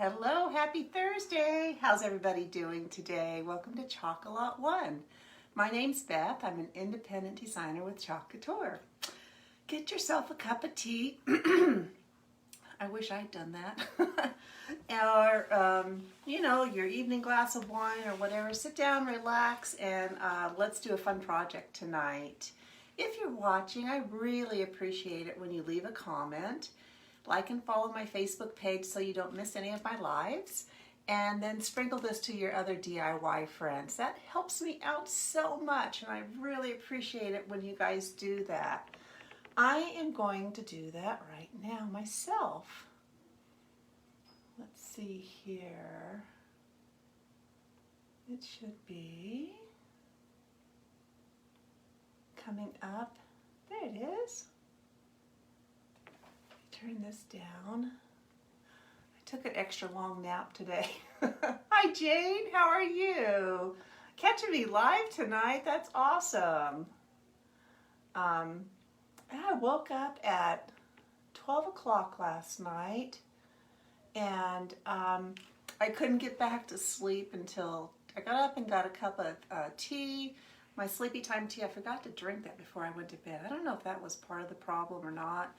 Hello, happy Thursday. How's everybody doing today? Welcome to Chocolate One. My name's Beth. I'm an independent designer with Chalk Couture. Get yourself a cup of tea. I wish I'd done that. Or, your evening glass of wine or whatever. Sit down, relax, and let's do a fun project tonight. If you're watching, I really appreciate it when you leave a comment. Like and follow my Facebook page so you don't miss any of my lives. And then sprinkle this to your other DIY friends. That helps me out so much, and I really appreciate it when you guys do that. I am going to do that right now myself. Let's see here. It should be coming up. There it is. Turn this down. I took an extra long nap today. Hi Jane, how are you? Catching me live tonight, that's awesome. I woke up at 12 o'clock last night and I couldn't get back to sleep until I got up and got a cup of tea, my sleepy time tea. I forgot to drink that before I went to bed. I don't know if that was part of the problem or not.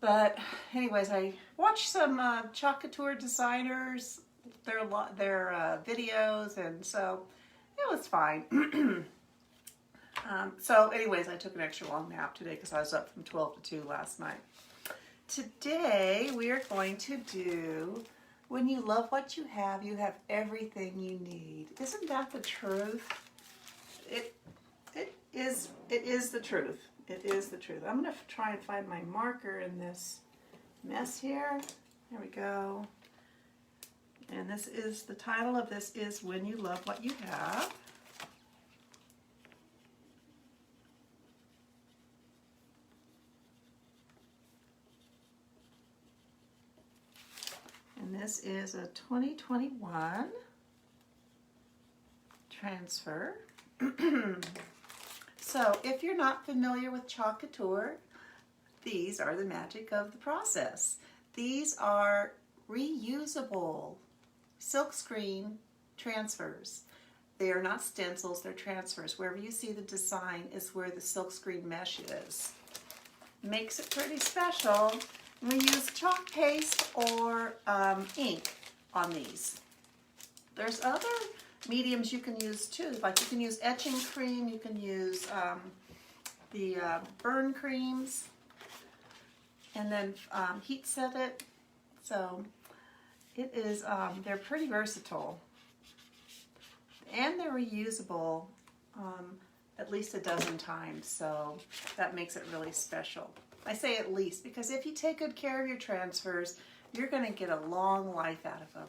But anyways, I watched some Chalk Couture designers, their videos, and so it was fine. So anyways, I took an extra long nap today because I was up from 12 to 2 last night. Today we are going to do, when you love what you have everything you need. Isn't that the truth? It is the truth. It is the truth. I'm going to try and find my marker in this mess here. There we go. And this is, the title of this is When You Love What You Have. And this is a 2021 transfer. So if you're not familiar with Chalk Couture, these are the magic of the process. These are reusable silkscreen transfers. They are not stencils, they're transfers. Wherever you see the design is where the silkscreen mesh is. Makes it pretty special. We use chalk paste or ink on these. There's other mediums you can use too, like you can use etching cream, you can use the burn creams, and then heat set it. So it is, they're pretty versatile, and they're reusable at least a dozen times, so that makes it really special. I say at least because if you take good care of your transfers, you're going to get a long life out of them.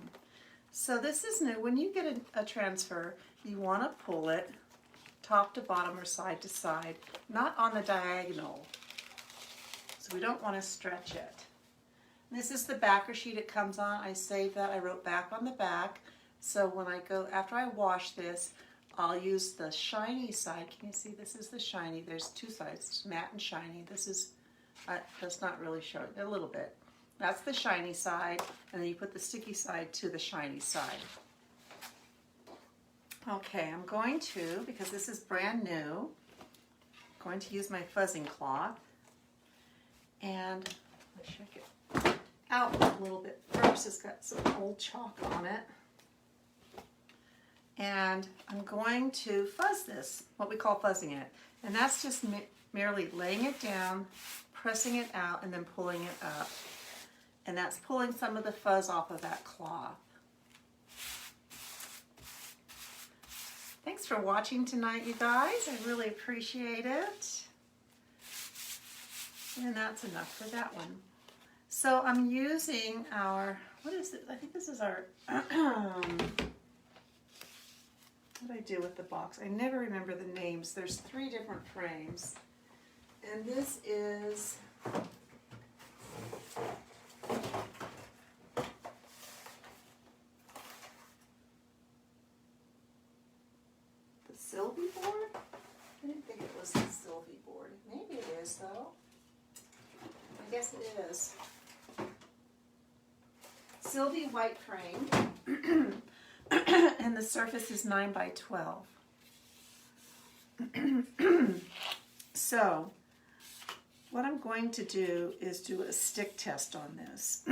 So this is new. When you get a transfer, you want to pull it top to bottom or side to side, not on the diagonal. So we don't want to stretch it. This is the backer sheet it comes on. I saved that. I wrote back on the back. So when I go, after I wash this, I'll use the shiny side. Can you see this is the shiny? There's two sides, matte and shiny. This is, does not really show it, a little bit. That's the shiny side, and then you put the sticky side to the shiny side. Okay, I'm going to, because this is brand new, I'm going to use my fuzzing cloth, and let's check it out a little bit first. It's got some old chalk on it. And I'm going to fuzz this, what we call fuzzing it. And that's just merely laying it down, pressing it out, and then pulling it up. And that's pulling some of the fuzz off of that cloth. Thanks for watching tonight, you guys. I really appreciate it. And that's enough for that one. So I'm using our, what is it? I think this is our, what did I do with the box? I never remember the names. There's 3 different frames. And this is the Sylvie board? I didn't think it was the Sylvie board. Maybe it is though. I guess it is. Sylvie white frame, and the surface is 9 by 12. So, what I'm going to do is do a stick test on this.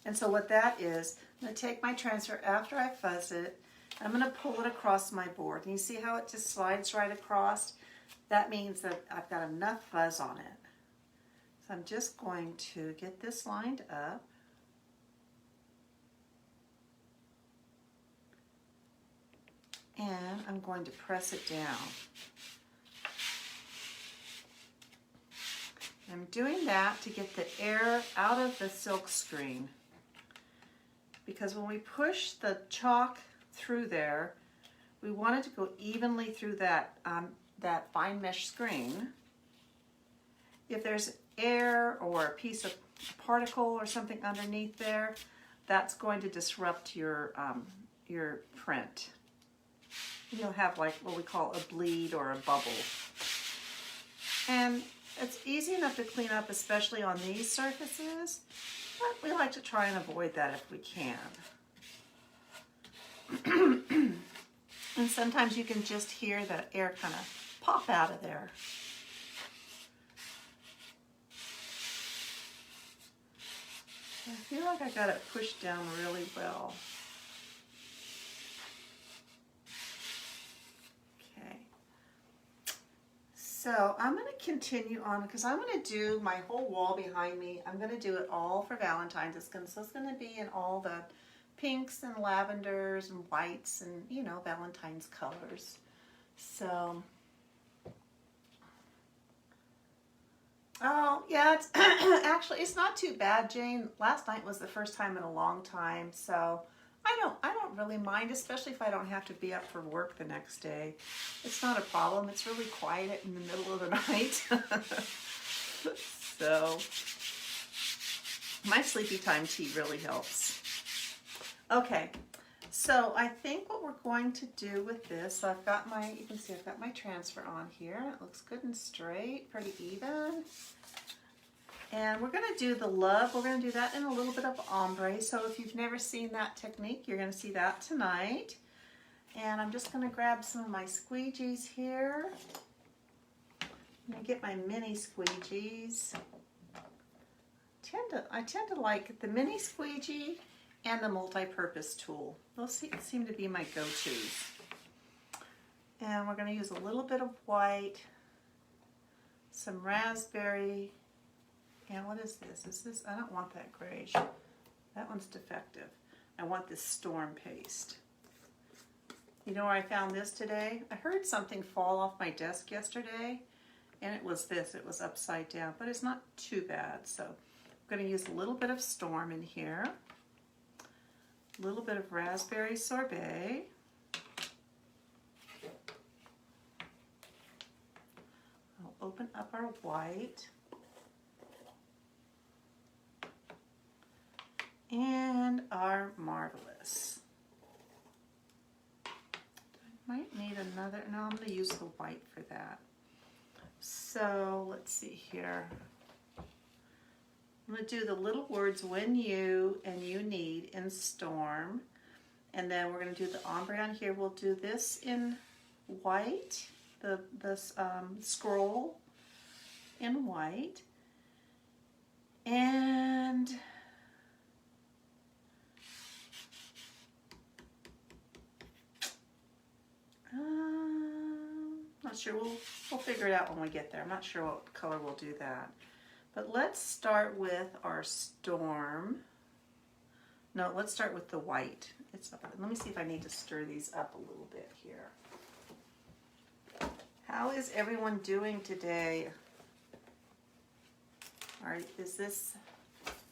And so what that is, I'm going to take my transfer after I fuzz it, I'm going to pull it across my board. And you see how it just slides right across? That means that I've got enough fuzz on it. So I'm just going to get this lined up. And I'm going to press it down. I'm doing that to get the air out of the silk screen. Because when we push the chalk through there, we want it to go evenly through that, that fine mesh screen. If there's air or a piece of particle or something underneath there, that's going to disrupt your print. You'll have like what we call a bleed or a bubble. And it's easy enough to clean up, especially on these surfaces, but we like to try and avoid that if we can. And sometimes you can just hear the air kind of pop out of there. I feel like I got it pushed down really well. Okay. So I'm going to continue on because I'm going to do my whole wall behind me. I'm going to do it all for Valentine's. So it's going to be in all the pinks and lavenders and whites and, you know, Valentine's colors. So, oh yeah, it's actually it's not too bad, Jane. Last night was the first time in a long time, so I don't really mind, especially if I don't have to be up for work the next day. It's not a problem. It's really quiet in the middle of the night. So my sleepy time tea really helps. Okay, so I think what we're going to do with this, so I've got my, you can see I've got my transfer on here. It looks good and straight, pretty even. And we're going to do the love. We're going to do that in a little bit of ombre. So if you've never seen that technique, you're going to see that tonight. And I'm just going to grab some of my squeegees here. I'm going to get my mini squeegees. I tend to like the mini squeegee and the multi-purpose tool. Those seem to be my go-tos. And we're going to use a little bit of white, some raspberry, and what is this? Is this? I don't want that grayish. That one's defective. I want this storm paste. You know where I found this today? I heard something fall off my desk yesterday, and it was this. It was upside down, but it's not too bad. So I'm going to use a little bit of storm in here. A little bit of raspberry sorbet. I'll open up our white. And our marvelous. I might need another, no, I'm going to use the white for that. So let's see here. I'm going to do the little words when you and you need in storm. And then we're going to do the ombre on here. We'll do this in white, the scroll in white. And not sure. We'll figure it out when we get there. I'm not sure what color we'll do that. But let's start with our storm. No, let's start with the white. Let me see if I need to stir these up a little bit here. How is everyone doing today?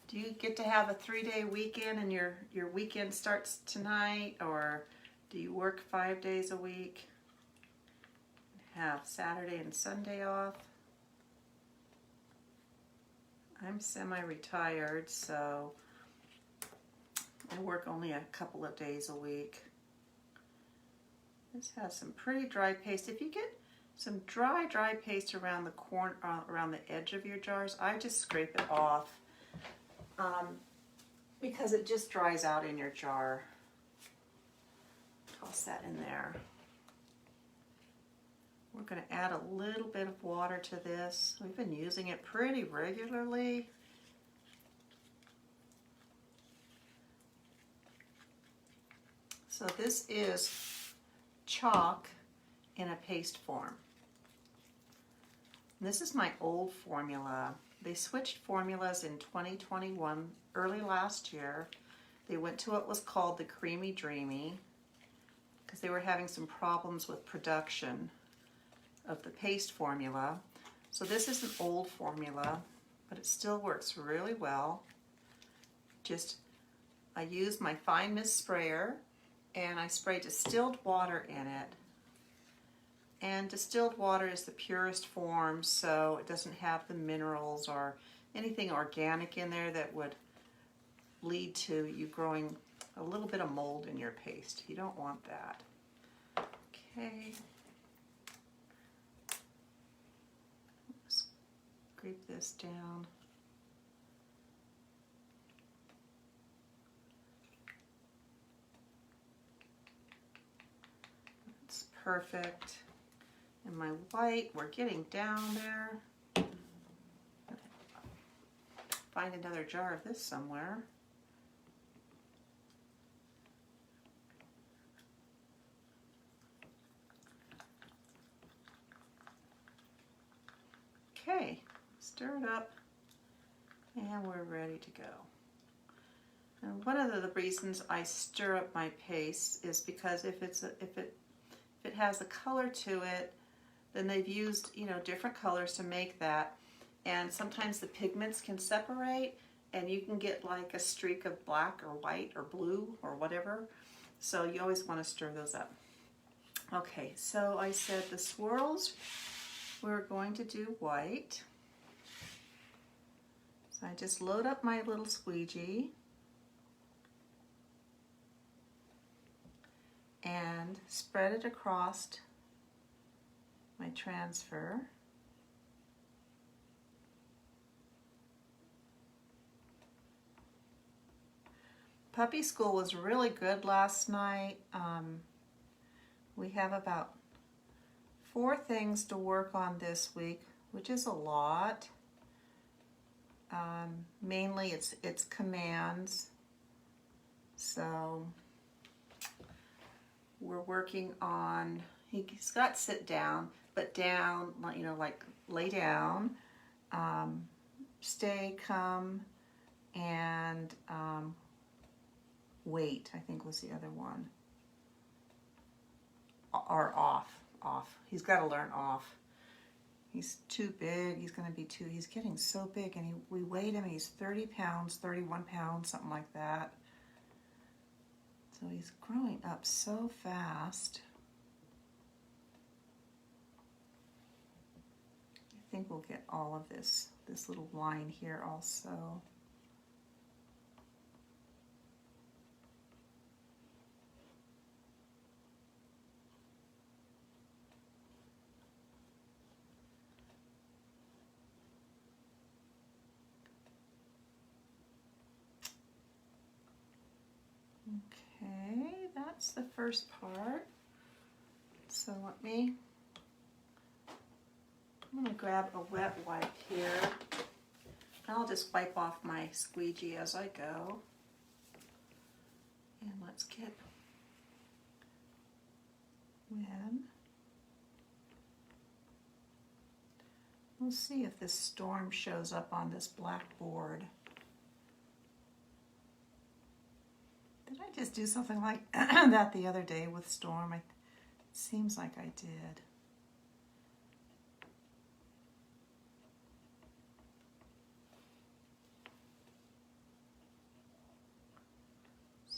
Do you get to have a 3-day weekend and your weekend starts tonight, or do you work 5 days a week? Have Saturday and Sunday off? I'm semi-retired, so I work only a couple of days a week. This has some pretty dry paste. If you get some dry paste around the corner, around the edge of your jars, I just scrape it off. because it just dries out in your jar. Toss that in there. We're going to add a little bit of water to this. We've been using it pretty regularly. So this is chalk in a paste form. This is my old formula. They switched formulas in 2021, early last year. They went to what was called the Creamy Dreamy because they were having some problems with production of the paste formula. So this is an old formula, but it still works really well. I use my fine mist sprayer and I spray distilled water in it. And distilled water is the purest form, so it doesn't have the minerals or anything organic in there that would lead to you growing a little bit of mold in your paste. You don't want that. Okay. Scrape this down. That's perfect. And my white, we're getting down there. Find another jar of this somewhere. Okay, stir it up, and we're ready to go. And one of the reasons I stir up my paste is because if it has a color to it, then they've used, different colors to make that. And sometimes the pigments can separate and you can get like a streak of black or white or blue or whatever. So you always want to stir those up. Okay, so I said the swirls, we're going to do white. So I just load up my little squeegee and spread it across my transfer. Puppy school was really good last night. We have about 4 things to work on this week, which is a lot. Mainly it's commands. So we're working on, he's got sit down, but down, like lay down, stay, come, and wait, I think was the other one. Or off. He's got to learn off. He's too big. He's getting so big, and we weighed him, he's 30 pounds, 31 pounds, something like that. So he's growing up so fast. I think we'll get all of this little line here also. Okay, that's the first part. So I'm going to grab a wet wipe here. I'll just wipe off my squeegee as I go. And let's get in. We'll see if this storm shows up on this blackboard. Did I just do something like that the other day with storm? It seems like I did.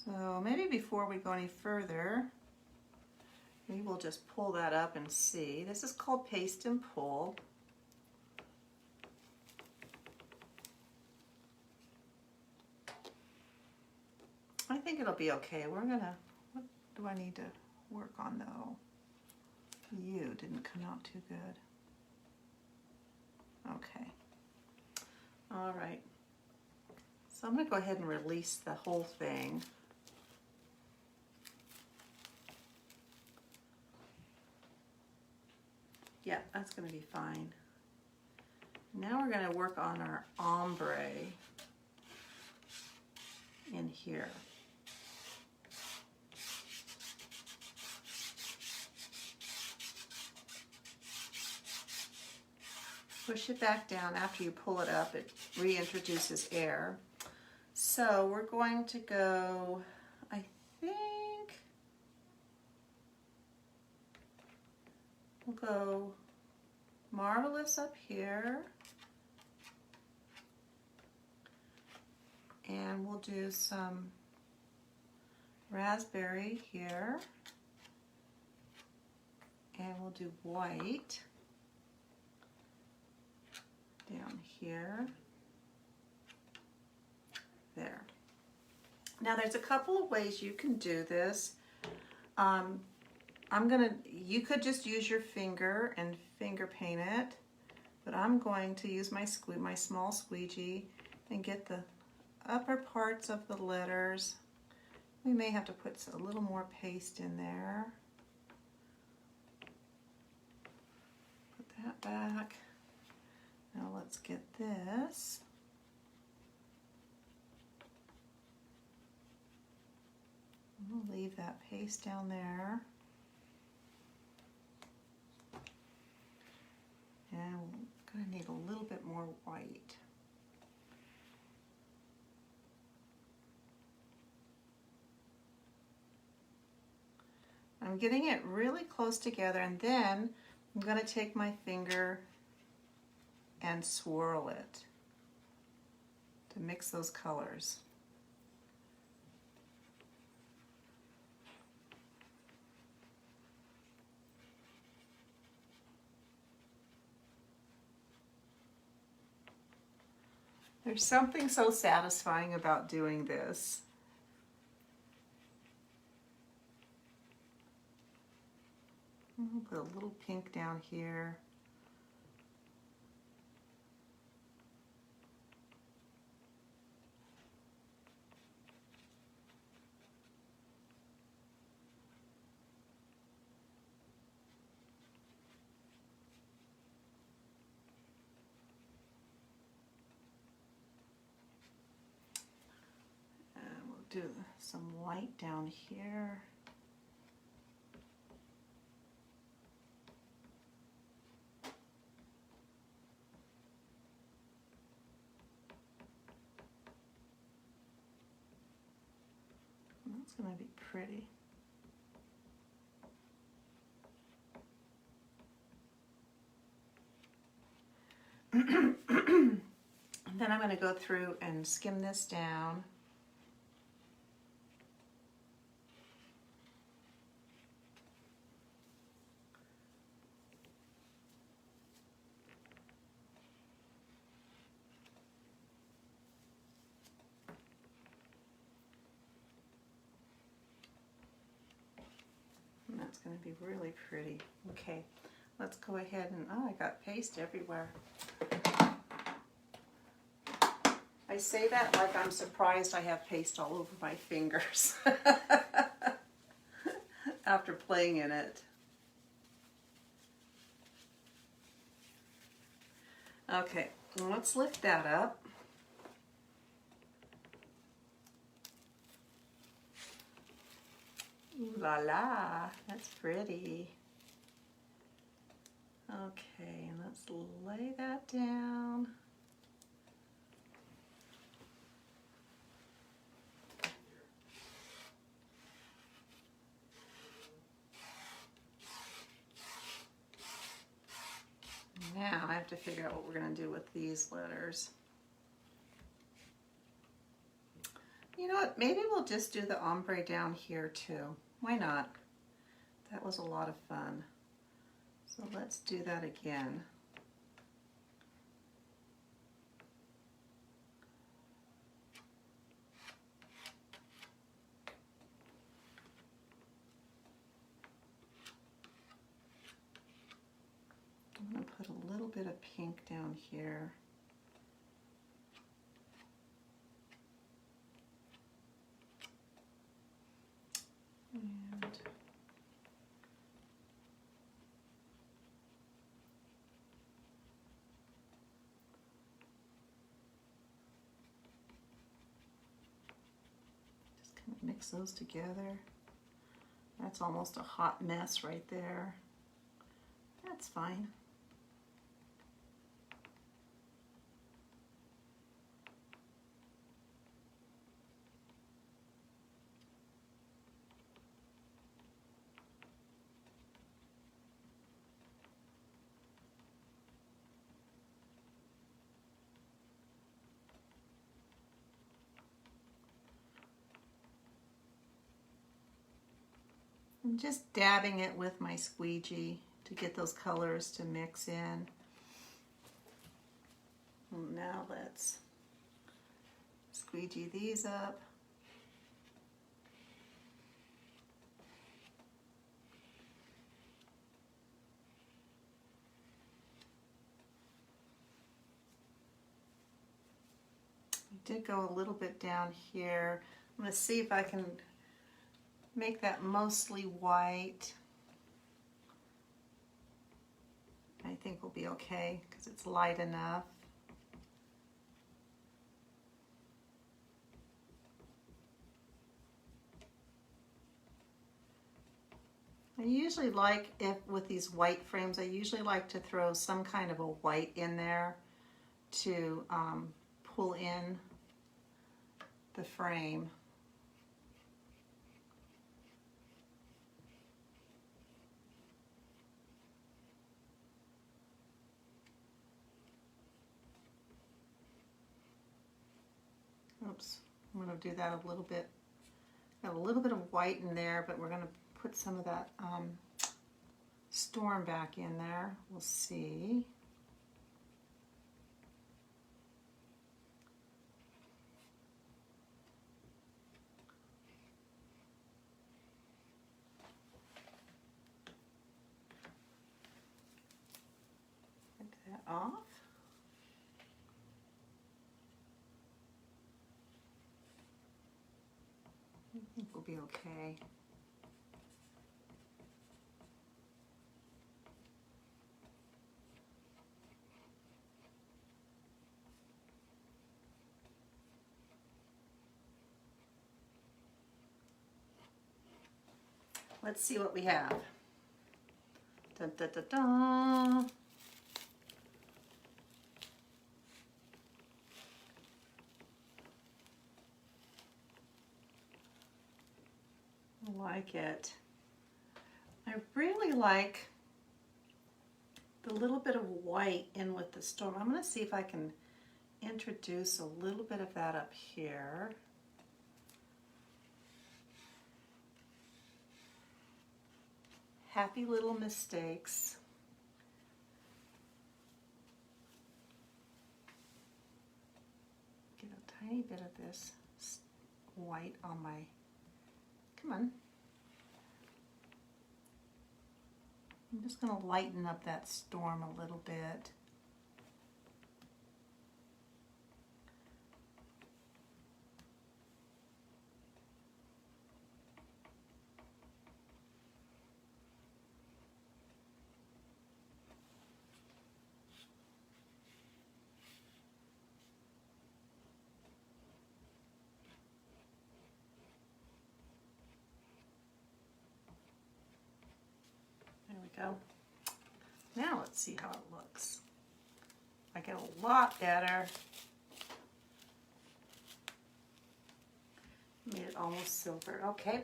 So maybe before we go any further, maybe we'll just pull that up and see. This is called paste and pull. I think it'll be okay. What do I need to work on though? You didn't come out too good. Okay. All right. So I'm going to go ahead and release the whole thing. Yeah, that's going to be fine. Now we're going to work on our ombre in here. Push it back down. After you pull it up, it reintroduces air. So we're going to go, I think, we'll go Marvelous up here. And we'll do some raspberry here. And we'll do white down here. There. Now there's a couple of ways you can do this. You could just use your finger and finger paint it, but I'm going to use my small squeegee and get the upper parts of the letters. We may have to put a little more paste in there. Put that back. Now let's get this. We'll leave that paste down there. And we're going to need a little bit more white. I'm getting it really close together, and then I'm going to take my finger and swirl it to mix those colors. There's something so satisfying about doing this. I'll put a little pink down here. Do some white down here. That's going to be pretty. Then I'm going to go through and skim this down. That's going to be really pretty. Okay, let's go ahead and, oh, I got paste everywhere. I say that like I'm surprised I have paste all over my fingers after playing in it. Okay, let's lift that up. Ooh la la, that's pretty. Okay, let's lay that down. Now I have to figure out what we're going to do with these letters. You know what, maybe we'll just do the ombre down here too. Why not? That was a lot of fun. So let's do that again. I'm going to put a little bit of pink down here. mix those together. That's almost a hot mess right there. That's fine. I'm just dabbing it with my squeegee to get those colors to mix in. Now let's squeegee these up. I did go a little bit down here. I'm going to see if I can make that mostly white. I think we'll be okay because it's light enough. I usually like, if with these white frames, I usually like to throw some kind of a white in there to pull in the frame. Oops, I'm going to do that a little bit. Got a little bit of white in there, but we're going to put some of that storm back in there. We'll see. Get that off. I think we'll be okay. Let's see what we have. Dun, dun, dun, dun. I like it. I really like the little bit of white in with the storm. I'm going to see if I can introduce a little bit of that up here. Happy little mistakes. Get a tiny bit of this white on my, come on. I'm just going to lighten up that storm a little bit. There we go. Now let's see how it looks. I get a lot better. Made it almost silver. Okay.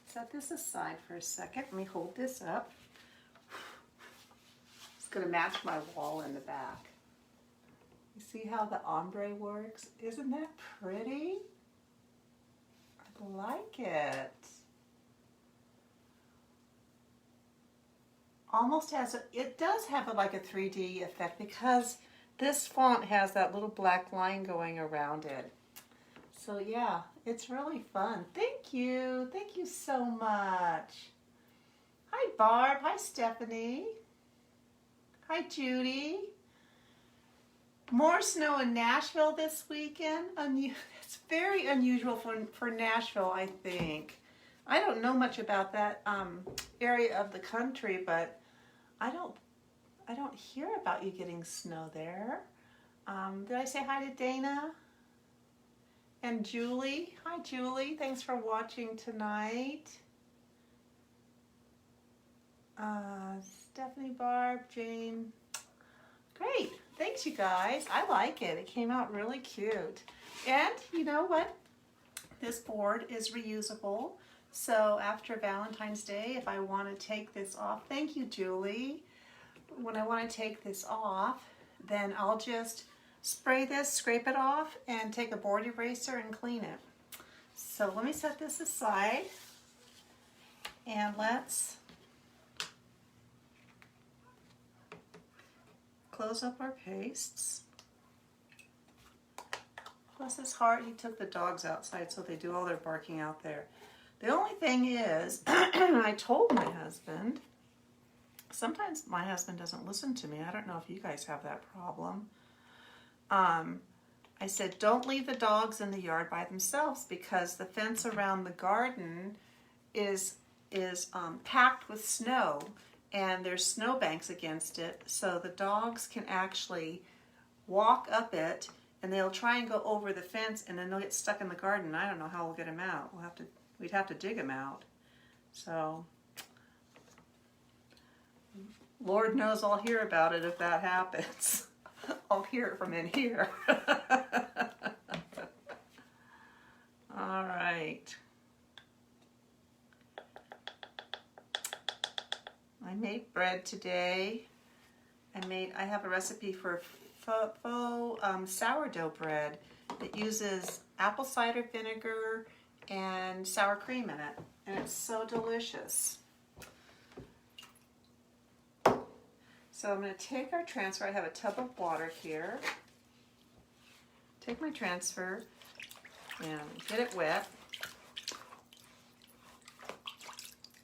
Set this aside for a second. Let me hold this up. It's going to match my wall in the back. You see how the ombre works? Isn't that pretty? I like it. Almost has a, it does have like a 3D effect because this font has that little black line going around it. So yeah, it's really fun. Thank you so much. Hi Barb, hi Stephanie. Hi Judy. More snow in Nashville this weekend. It's very unusual for Nashville, I think. I don't know much about that area of the country, but I don't hear about you getting snow there. Did I say hi to Dana? And Julie. Hi, Julie. Thanks for watching tonight. Stephanie, Barb, Jane. Great. Thanks, you guys. I like it. It came out really cute. And you know what? This board is reusable. So after Valentine's Day, if I want to take this off, thank you, Julie. When I want to take this off, then I'll just spray this, scrape it off, and take a board eraser and clean it. So let me set this aside, and let's close up our pastes. Bless his heart, he took the dogs outside so they do all their barking out there. The only thing is, I told my husband, sometimes my husband doesn't listen to me. I don't know if you guys have that problem. I said, don't leave the dogs in the yard by themselves because the fence around the garden is packed with snow and there's snow banks against it, so the dogs can actually walk up it and they'll try and go over the fence and then they'll get stuck in the garden. I don't know how we'll get them out. We'd have to dig them out. So, Lord knows I'll hear about it if that happens. I'll hear it from in here. All right. I made bread today. I have a recipe for faux sourdough bread that uses apple cider vinegar and sour cream in it, and it's so delicious. So I'm going to take our transfer. I have a tub of water here. Take my transfer and get it wet.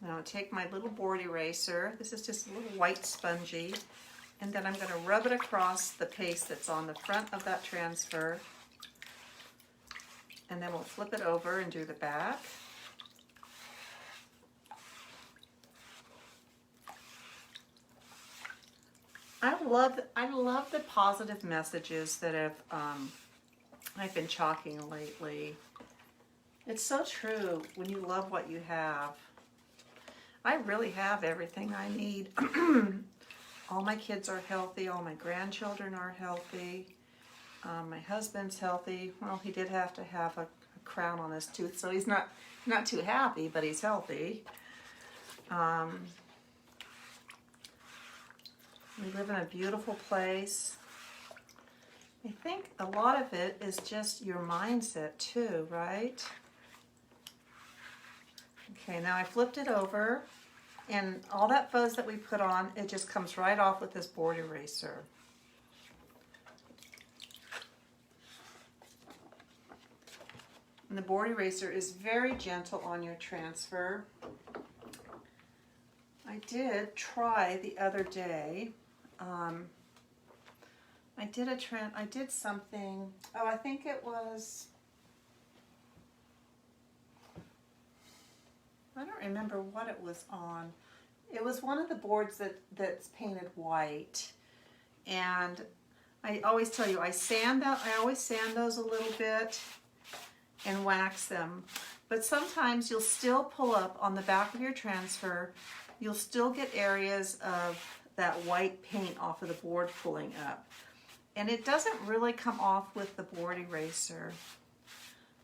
Now take my little board eraser. This is just a little white spongy. And then I'm going to rub it across the paste that's on the front of that transfer. And then we'll flip it over and do the back. I love the positive messages that I've been chalking lately. It's so true when you love what you have. I really have everything I need. All my kids are healthy. All my grandchildren are healthy. My husband's healthy. Well, he did have to have a crown on his tooth, so he's not too happy, but he's healthy. We live in a beautiful place. I think a lot of it is just your mindset too, right? Okay, now I flipped it over, and all that fuzz that we put on, it just comes right off with this board eraser. And the board eraser is very gentle on your transfer. I did try the other day. I did something. Oh, I think it was. I don't remember what it was on. It was one of the boards that's painted white, and I always tell you I always sand those a little bit and wax them. But sometimes you'll still pull up on the back of your transfer. You'll still get areas of that white paint off of the board pulling up. And it doesn't really come off with the board eraser.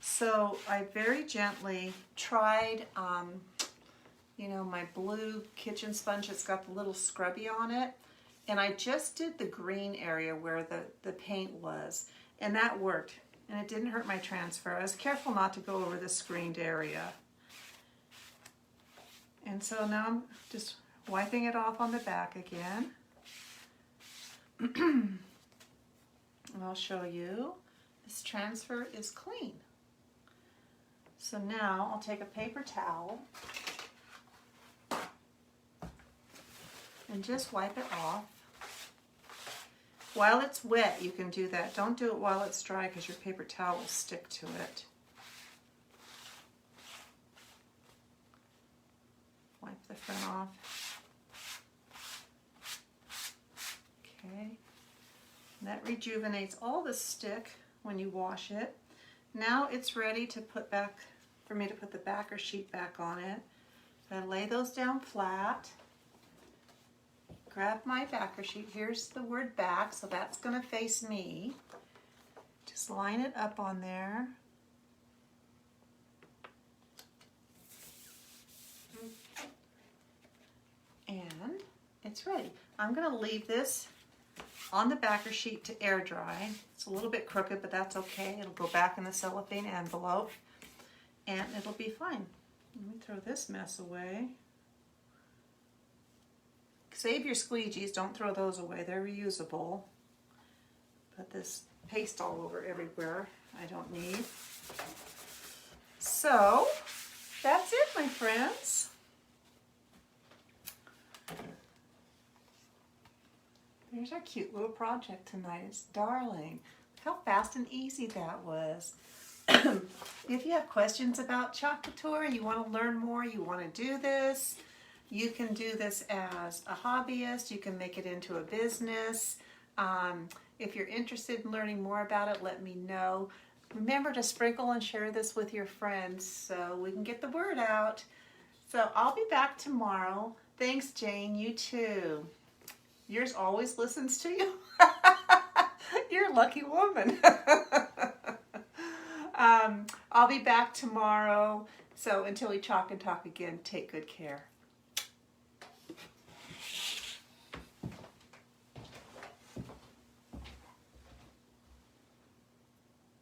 So I very gently tried, my blue kitchen sponge that's got the little scrubby on it. And I just did the green area where the paint was. And that worked. And it didn't hurt my transfer. I was careful not to go over the screened area. And so now I'm just wiping it off on the back again. And I'll show you. This transfer is clean. So now I'll take a paper towel and just wipe it off. While it's wet, you can do that. Don't do it while it's dry because your paper towel will stick to it. Wipe the front off. Okay. And that rejuvenates all the stick when you wash it. Now it's ready to put back, for me to put the backer sheet back on it. I lay those down flat. Grab my backer sheet. Here's the word back, so that's going to face me. Just line it up on there. And it's ready. I'm going to leave this on the backer sheet to air dry. It's a little bit crooked, but that's okay. It'll go back in the cellophane envelope and it'll be fine. Let me throw this mess away. Save your squeegees, don't throw those away, they're reusable. Put this paste all over everywhere I don't need. So, that's it, my friends. There's our cute little project tonight. It's darling. How fast and easy that was. If you have questions about Chocolate Tour, you want to learn more, you want to do this, you can do this as a hobbyist, you can make it into a business. If you're interested in learning more about it, let me know. Remember to sprinkle and share this with your friends so we can get the word out. So I'll be back tomorrow. Thanks, Jane. You too. Yours always listens to you. You're a lucky woman. I'll be back tomorrow. So until we chalk and talk again, take good care.